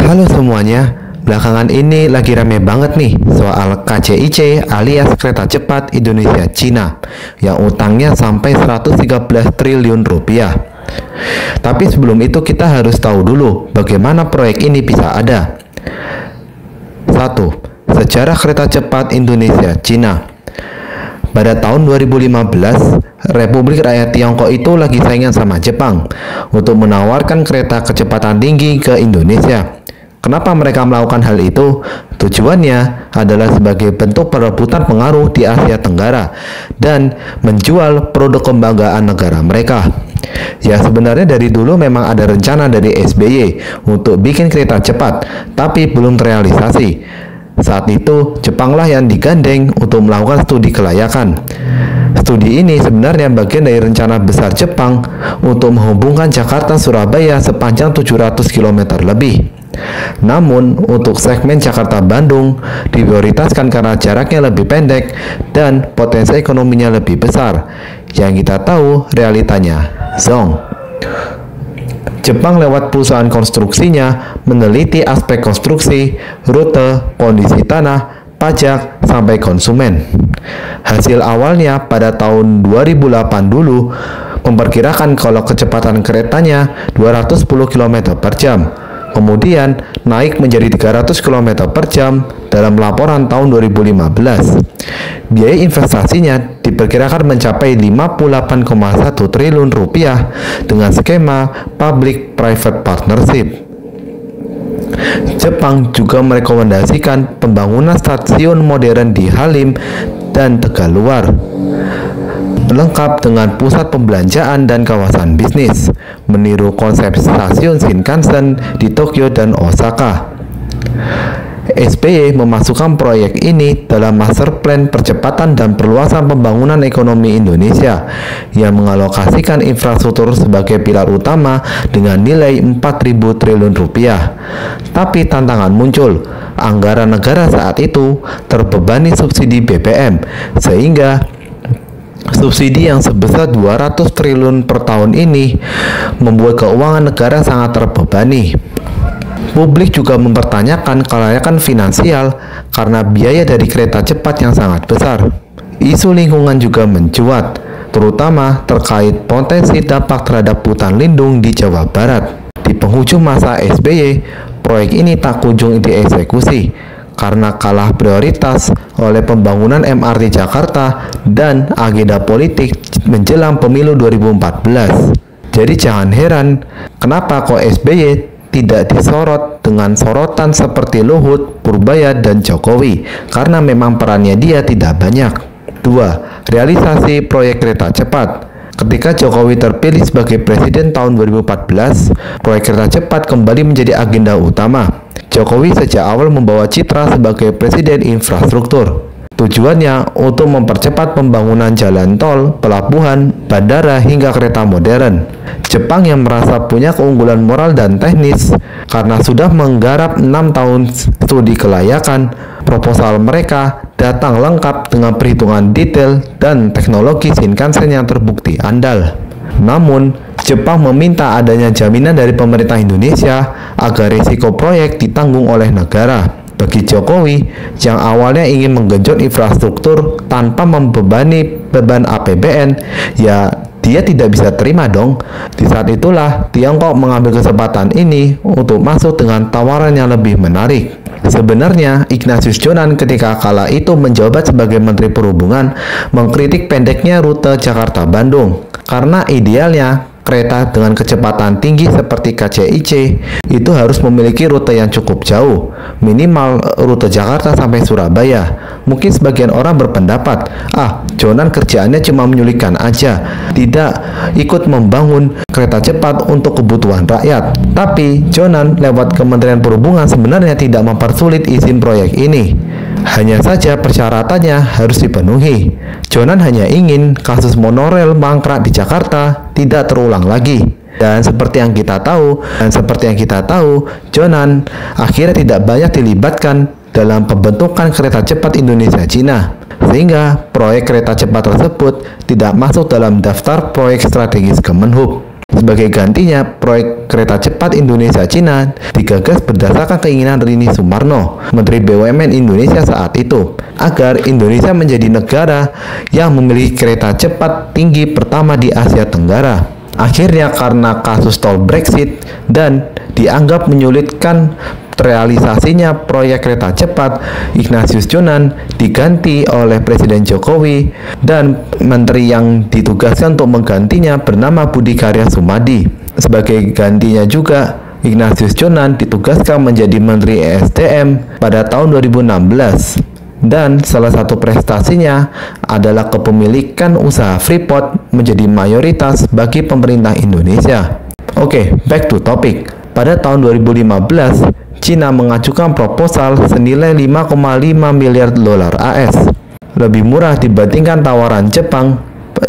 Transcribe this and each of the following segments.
Halo semuanya, belakangan ini lagi rame banget nih soal KCIC alias Kereta Cepat Indonesia Cina yang utangnya sampai 113 triliun rupiah. Tapi sebelum itu kita harus tahu dulu bagaimana proyek ini bisa ada. 1. Sejarah Kereta Cepat Indonesia Cina. Pada tahun 2015, Republik Rakyat Tiongkok itu lagi saingan sama Jepang untuk menawarkan kereta kecepatan tinggi ke Indonesia. Kenapa mereka melakukan hal itu? Tujuannya adalah sebagai bentuk perebutan pengaruh di Asia Tenggara dan menjual produk kebanggaan negara mereka. Ya, sebenarnya dari dulu memang ada rencana dari SBY untuk bikin kereta cepat, tapi belum terrealisasi. Saat itu, Jepanglah yang digandeng untuk melakukan studi kelayakan. Studi ini sebenarnya bagian dari rencana besar Jepang untuk menghubungkan Jakarta-Surabaya sepanjang 700 km lebih. Namun, untuk segmen Jakarta-Bandung diprioritaskan karena jaraknya lebih pendek dan potensi ekonominya lebih besar. Yang kita tahu realitanya, zonk. Jepang lewat perusahaan konstruksinya meneliti aspek konstruksi, rute, kondisi tanah, pajak, sampai konsumen. Hasil awalnya pada tahun 2008 dulu memperkirakan kalau kecepatan keretanya 210 km per jam. Kemudian naik menjadi 300 km per jam dalam laporan tahun 2015. Biaya investasinya diperkirakan mencapai 58,1 triliun rupiah dengan skema public-private partnership. Jepang juga merekomendasikan pembangunan stasiun modern di Halim dan Tegaluar, lengkap dengan pusat pembelanjaan dan kawasan bisnis, meniru konsep stasiun Shinkansen di Tokyo dan Osaka. SBY memasukkan proyek ini dalam Master Plan Percepatan dan Perluasan Pembangunan Ekonomi Indonesia yang mengalokasikan infrastruktur sebagai pilar utama dengan nilai 4.000 triliun rupiah. Tapi tantangan muncul, anggaran negara saat itu terbebani subsidi BBM, sehingga subsidi yang sebesar 200 triliun per tahun ini membuat keuangan negara sangat terbebani. Publik juga mempertanyakan kelayakan finansial karena biaya dari kereta cepat yang sangat besar. Isu lingkungan juga mencuat, terutama terkait potensi dampak terhadap hutan lindung di Jawa Barat. Di penghujung masa SBY, proyek ini tak kunjung dieksekusi karena kalah prioritas oleh pembangunan MRT Jakarta dan agenda politik menjelang pemilu 2014. Jadi jangan heran kenapa kok SBY tidak disorot dengan sorotan seperti Luhut, Purbaya, dan Jokowi karena memang perannya dia tidak banyak. 2. Realisasi proyek kereta cepat. Ketika Jokowi terpilih sebagai presiden tahun 2014, proyek kereta cepat kembali menjadi agenda utama. Jokowi sejak awal membawa citra sebagai presiden infrastruktur. Tujuannya untuk mempercepat pembangunan jalan tol, pelabuhan, bandara, hingga kereta modern. Jepang yang merasa punya keunggulan moral dan teknis karena sudah menggarap 6 tahun studi kelayakan, proposal mereka datang lengkap dengan perhitungan detail dan teknologi Shinkansen yang terbukti andal. Namun, Jepang meminta adanya jaminan dari pemerintah Indonesia agar risiko proyek ditanggung oleh negara. Bagi Jokowi, yang awalnya ingin menggenjot infrastruktur tanpa membebani beban APBN, ya dia tidak bisa terima dong. Di saat itulah Tiongkok mengambil kesempatan ini untuk masuk dengan tawaran yang lebih menarik. Sebenarnya Ignatius Jonan ketika kala itu menjabat sebagai Menteri Perhubungan mengkritik pendeknya rute Jakarta-Bandung karena idealnya kereta dengan kecepatan tinggi seperti KCIC itu harus memiliki rute yang cukup jauh, minimal rute Jakarta sampai Surabaya. Mungkin sebagian orang berpendapat, Jonan kerjaannya cuma menyulitkan aja, tidak ikut membangun kereta cepat untuk kebutuhan rakyat. Tapi Jonan lewat Kementerian Perhubungan sebenarnya tidak mempersulit izin proyek ini. Hanya saja persyaratannya harus dipenuhi. Jonan hanya ingin kasus monorail mangkrak di Jakarta tidak terulang lagi. Dan seperti yang kita tahu, Jonan akhirnya tidak banyak dilibatkan dalam pembentukan kereta cepat Indonesia Cina. Sehingga proyek kereta cepat tersebut tidak masuk dalam daftar proyek strategis Kemenhub. Sebagai gantinya, proyek kereta cepat Indonesia-Cina digagas berdasarkan keinginan Rini Sumarno, Menteri BUMN Indonesia saat itu, agar Indonesia menjadi negara yang memiliki kereta cepat tinggi pertama di Asia Tenggara. Akhirnya karena kasus tol Brexit dan dianggap menyulitkan realisasinya proyek kereta cepat, Ignatius Jonan diganti oleh Presiden Jokowi dan menteri yang ditugaskan untuk menggantinya bernama Budi Karya Sumadi. Sebagai gantinya juga, Ignatius Jonan ditugaskan menjadi Menteri ESDM pada tahun 2016. Dan salah satu prestasinya adalah kepemilikan usaha Freeport menjadi mayoritas bagi pemerintah Indonesia. Oke, back to topic. Pada tahun 2015, Cina mengajukan proposal senilai 5,5 miliar dolar AS, lebih murah dibandingkan tawaran Jepang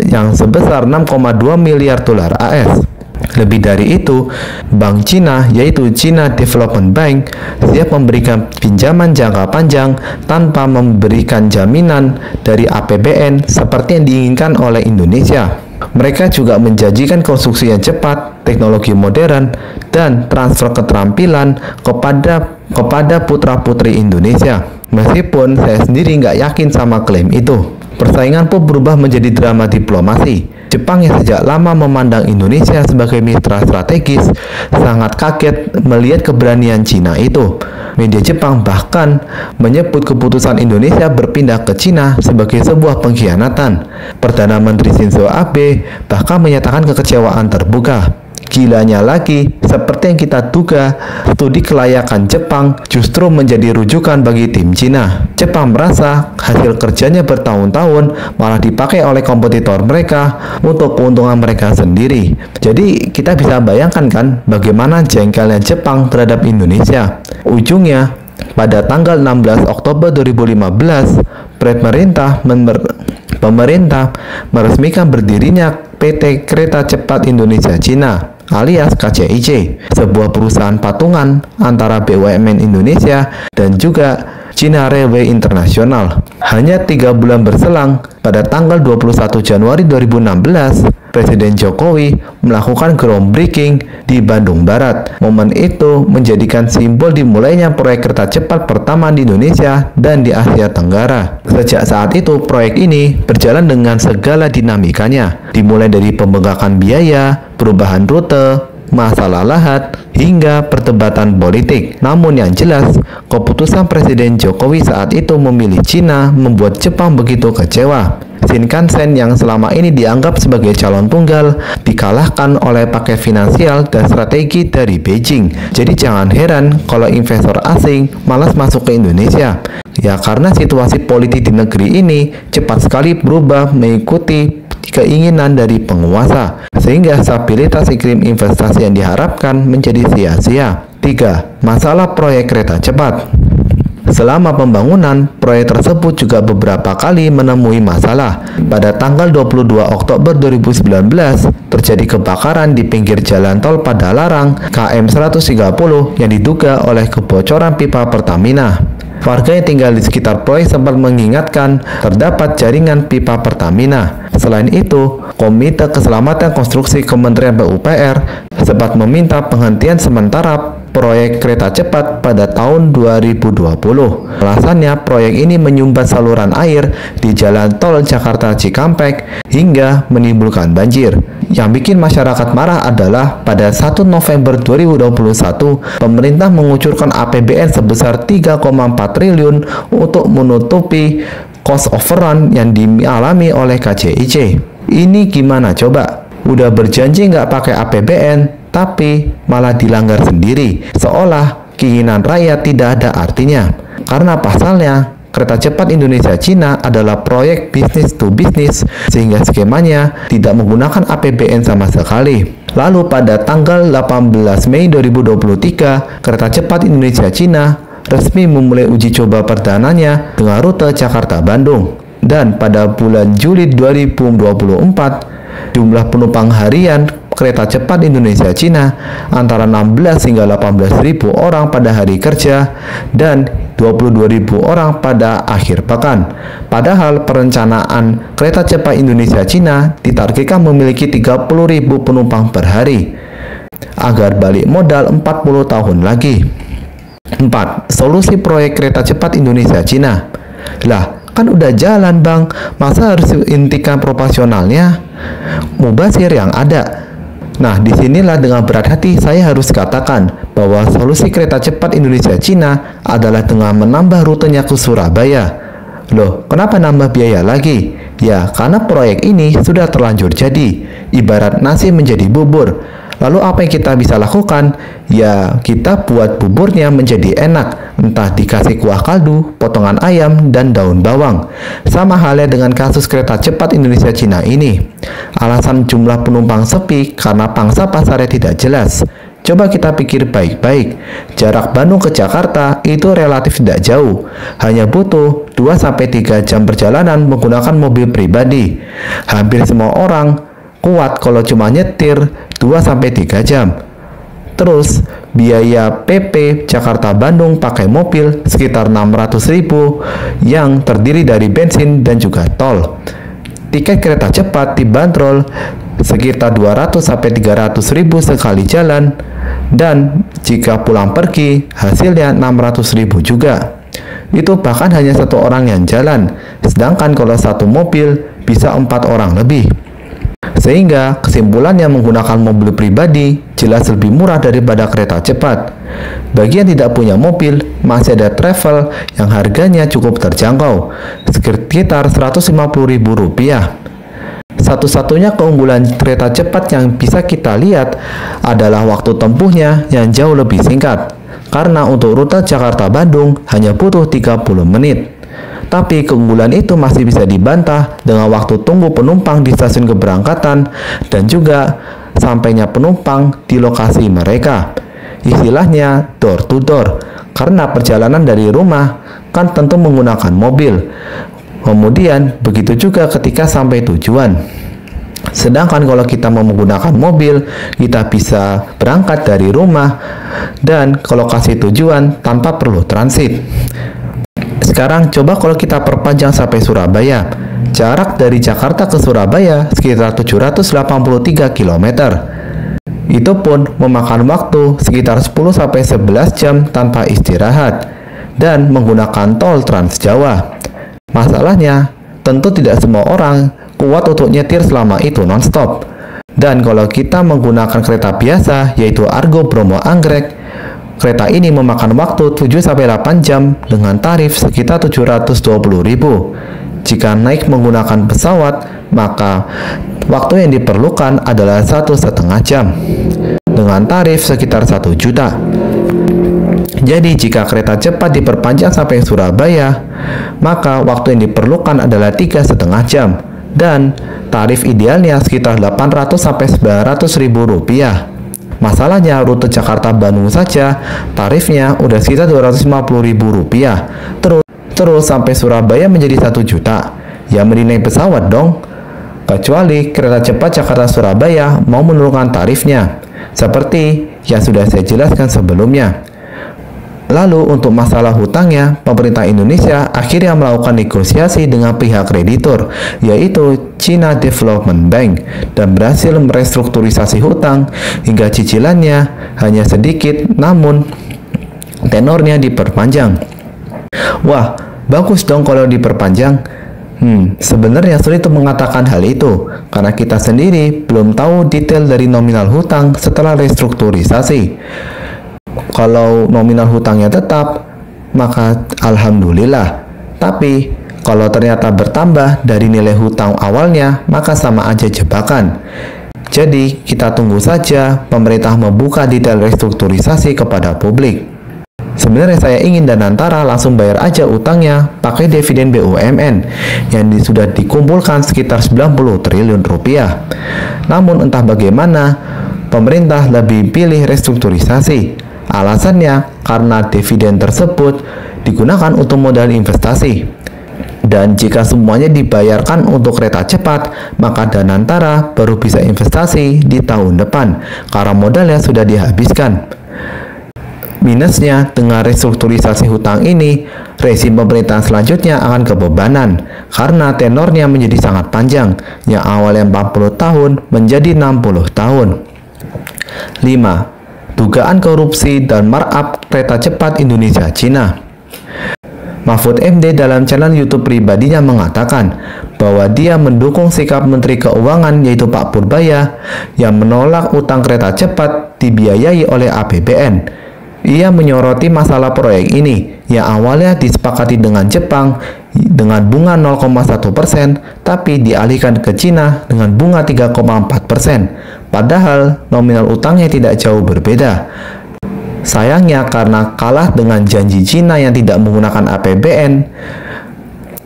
yang sebesar 6,2 miliar dolar AS. Lebih dari itu, Bank Cina, yaitu China Development Bank, siap memberikan pinjaman jangka panjang tanpa memberikan jaminan dari APBN seperti yang diinginkan oleh Indonesia. Mereka juga menjanjikan konstruksi yang cepat, teknologi modern, dan transfer keterampilan kepada putra-putri Indonesia. Meskipun saya sendiri nggak yakin sama klaim itu. Persaingan pun berubah menjadi drama diplomasi. Jepang yang sejak lama memandang Indonesia sebagai mitra strategis sangat kaget melihat keberanian Cina itu. Media Jepang bahkan menyebut keputusan Indonesia berpindah ke Cina sebagai sebuah pengkhianatan. Perdana Menteri Shinzo Abe bahkan menyatakan kekecewaan terbuka. Gilanya lagi, seperti yang kita duga, studi kelayakan Jepang justru menjadi rujukan bagi tim Cina. Jepang merasa hasil kerjanya bertahun-tahun malah dipakai oleh kompetitor mereka untuk keuntungan mereka sendiri. Jadi kita bisa bayangkan kan bagaimana jengkelnya Jepang terhadap Indonesia. Ujungnya, pada tanggal 16 Oktober 2015, pemerintah meresmikan berdirinya PT Kereta Cepat Indonesia Cina alias KCIC, sebuah perusahaan patungan antara BUMN Indonesia dan juga China Railway International. Hanya 3 bulan berselang, pada tanggal 21 Januari 2016, Presiden Jokowi melakukan groundbreaking di Bandung Barat. Momen itu menjadikan simbol dimulainya proyek kereta cepat pertama di Indonesia dan di Asia Tenggara. Sejak saat itu, proyek ini berjalan dengan segala dinamikanya, dimulai dari pembengkakan biaya, perubahan rute, masalah lahat, hingga perdebatan politik. Namun yang jelas, keputusan Presiden Jokowi saat itu memilih Cina membuat Jepang begitu kecewa. Shinkansen yang selama ini dianggap sebagai calon tunggal dikalahkan oleh paket finansial dan strategi dari Beijing. Jadi jangan heran kalau investor asing malas masuk ke Indonesia. Ya karena situasi politik di negeri ini cepat sekali berubah mengikuti keinginan dari penguasa, sehingga stabilitas iklim investasi yang diharapkan menjadi sia-sia. 3. Masalah proyek kereta cepat. Selama pembangunan, proyek tersebut juga beberapa kali menemui masalah. Pada tanggal 22 Oktober 2019, terjadi kebakaran di pinggir jalan tol Padalarang KM 130 yang diduga oleh kebocoran pipa Pertamina. Warga yang tinggal di sekitar proyek sempat mengingatkan terdapat jaringan pipa Pertamina. Selain itu, Komite Keselamatan Konstruksi Kementerian PUPR sempat meminta penghentian sementara proyek kereta cepat pada tahun 2020. Alasannya, proyek ini menyumbat saluran air di jalan tol Jakarta Cikampek hingga menimbulkan banjir. Yang bikin masyarakat marah adalah pada 1 November 2021, pemerintah mengucurkan APBN sebesar 3,4 triliun untuk menutupi cost overrun yang dialami oleh KCIC. Ini gimana coba? Udah berjanji nggak pakai APBN, tapi malah dilanggar sendiri, seolah keinginan rakyat tidak ada artinya. Karena pasalnya, kereta cepat Indonesia-Cina adalah proyek bisnis to bisnis, sehingga skemanya tidak menggunakan APBN sama sekali. Lalu pada tanggal 18 Mei 2023, kereta cepat Indonesia-Cina resmi memulai uji coba perdananya dengan rute Jakarta-Bandung. Dan pada bulan Juli 2024, jumlah penumpang harian kereta cepat Indonesia Cina antara 16 hingga 18 ribu orang pada hari kerja dan 22 ribu orang pada akhir pekan. Padahal perencanaan kereta cepat Indonesia Cina ditargetkan memiliki 30 ribu penumpang per hari agar balik modal 40 tahun lagi. 4. Solusi proyek kereta cepat Indonesia Cina. Lah, kan udah jalan bang, masa harus hentikan proporsionalnya? Mubazir yang ada. Nah, disinilah dengan berat hati saya harus katakan bahwa solusi kereta cepat Indonesia Cina adalah dengan menambah rutenya ke Surabaya. Loh, kenapa nambah biaya lagi? Ya, karena proyek ini sudah terlanjur jadi, ibarat nasi menjadi bubur. Lalu apa yang kita bisa lakukan? Ya, kita buat buburnya menjadi enak, entah dikasih kuah kaldu, potongan ayam, dan daun bawang. Sama halnya dengan kasus kereta cepat Indonesia Cina ini. Alasan jumlah penumpang sepi karena pangsa pasarnya tidak jelas. Coba kita pikir baik-baik. Jarak Bandung ke Jakarta itu relatif tidak jauh. Hanya butuh 2-3 jam perjalanan menggunakan mobil pribadi. Hampir semua orang kuat kalau cuma nyetir 2-3 jam. Terus biaya PP Jakarta-Bandung pakai mobil sekitar 600.000 yang terdiri dari bensin dan juga tol. Tiket kereta cepat dibanderol sekitar 200-300.000 sekali jalan, dan jika pulang pergi hasilnya 600.000 juga. Itu bahkan hanya satu orang yang jalan, sedangkan kalau satu mobil bisa 4 orang lebih. Sehingga kesimpulannya menggunakan mobil pribadi jelas lebih murah daripada kereta cepat. Bagi yang tidak punya mobil, masih ada travel yang harganya cukup terjangkau, sekitar Rp150.000. Satu-satunya keunggulan kereta cepat yang bisa kita lihat adalah waktu tempuhnya yang jauh lebih singkat, karena untuk rute Jakarta-Bandung hanya butuh 30 menit. Tapi keunggulan itu masih bisa dibantah dengan waktu tunggu penumpang di stasiun keberangkatan dan juga sampainya penumpang di lokasi mereka. Istilahnya door to door, karena perjalanan dari rumah kan tentu menggunakan mobil. Kemudian begitu juga ketika sampai tujuan. Sedangkan kalau kita mau menggunakan mobil, kita bisa berangkat dari rumah dan ke lokasi tujuan tanpa perlu transit. Sekarang coba kalau kita perpanjang sampai Surabaya. Jarak dari Jakarta ke Surabaya sekitar 783 km. Itu pun memakan waktu sekitar 10-11 jam tanpa istirahat dan menggunakan tol Trans Jawa. Masalahnya, tentu tidak semua orang kuat untuk nyetir selama itu non-stop. Dan kalau kita menggunakan kereta biasa, yaitu Argo Bromo Anggrek, kereta ini memakan waktu 7-8 jam dengan tarif sekitar 720.000. Jika naik menggunakan pesawat, maka waktu yang diperlukan adalah 1,5 jam dengan tarif sekitar 1 juta. Jadi jika kereta cepat diperpanjang sampai Surabaya, maka waktu yang diperlukan adalah 3,5 jam dan tarif idealnya sekitar 800-900 ribu rupiah. Masalahnya rute Jakarta-Bandung saja tarifnya udah sekitar 250 ribu rupiah. Terus sampai Surabaya menjadi 1 juta. Ya mending naik pesawat dong. Kecuali kereta cepat Jakarta-Surabaya mau menurunkan tarifnya, seperti yang sudah saya jelaskan sebelumnya. Lalu untuk masalah hutangnya, pemerintah Indonesia akhirnya melakukan negosiasi dengan pihak kreditur, yaitu China Development Bank, dan berhasil merestrukturisasi hutang hingga cicilannya hanya sedikit, namun tenornya diperpanjang. Wah, bagus dong kalau diperpanjang. Sebenarnya sulit untuk mengatakan hal itu, karena kita sendiri belum tahu detail dari nominal hutang setelah restrukturisasi. Kalau nominal hutangnya tetap, maka alhamdulillah. Tapi kalau ternyata bertambah dari nilai hutang awalnya, maka sama aja jebakan. Jadi kita tunggu saja pemerintah membuka detail restrukturisasi kepada publik. Sebenarnya saya ingin Danantara langsung bayar aja utangnya pakai dividen BUMN yang sudah dikumpulkan sekitar 90 triliun rupiah. Namun entah bagaimana, pemerintah lebih pilih restrukturisasi. Alasannya karena dividen tersebut digunakan untuk modal investasi. Dan jika semuanya dibayarkan untuk kereta cepat, maka Danantara baru bisa investasi di tahun depan karena modalnya sudah dihabiskan. Minusnya, dengan restrukturisasi hutang ini, rezim pemerintahan selanjutnya akan kebebanan karena tenornya menjadi sangat panjang, yang awalnya 40 tahun menjadi 60 tahun. 5. Dugaan korupsi dan markup kereta cepat Indonesia-Cina. Mahfud MD dalam channel YouTube pribadinya mengatakan bahwa dia mendukung sikap Menteri Keuangan yaitu Pak Purbaya yang menolak utang kereta cepat dibiayai oleh APBN. Ia menyoroti masalah proyek ini yang awalnya disepakati dengan Jepang dengan bunga 0,1%, tapi dialihkan ke Cina dengan bunga 3,4%. Padahal nominal utangnya tidak jauh berbeda. Sayangnya karena kalah dengan janji Cina yang tidak menggunakan APBN,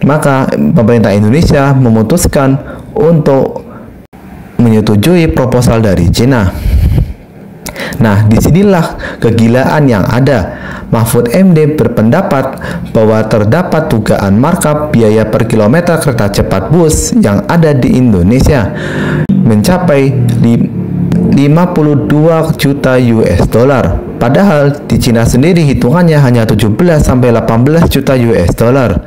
maka pemerintah Indonesia memutuskan untuk menyetujui proposal dari Cina. Nah, disinilah kegilaan yang ada. Mahfud MD berpendapat bahwa terdapat dugaan markup biaya per kilometer kereta cepat bus yang ada di Indonesia mencapai 52 juta US dollar. Padahal di Cina sendiri hitungannya hanya 17-18 juta US dollar.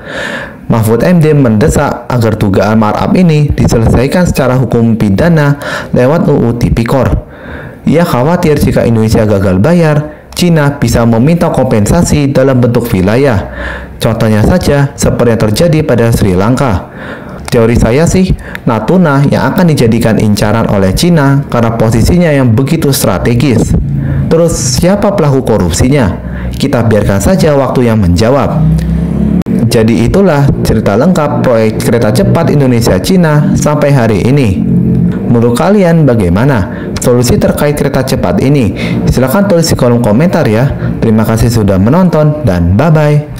Mahfud MD mendesak agar dugaan markup ini diselesaikan secara hukum pidana lewat UU Tipikor. Ia khawatir jika Indonesia gagal bayar, Cina bisa meminta kompensasi dalam bentuk wilayah. Contohnya saja seperti yang terjadi pada Sri Lanka. Teori saya sih, Natuna yang akan dijadikan incaran oleh Cina karena posisinya yang begitu strategis. Terus siapa pelaku korupsinya? Kita biarkan saja waktu yang menjawab. Jadi itulah cerita lengkap proyek kereta cepat Indonesia-Cina sampai hari ini. Menurut kalian bagaimana solusi terkait kereta cepat ini? Silahkan tulis di kolom komentar ya. Terima kasih sudah menonton dan bye-bye.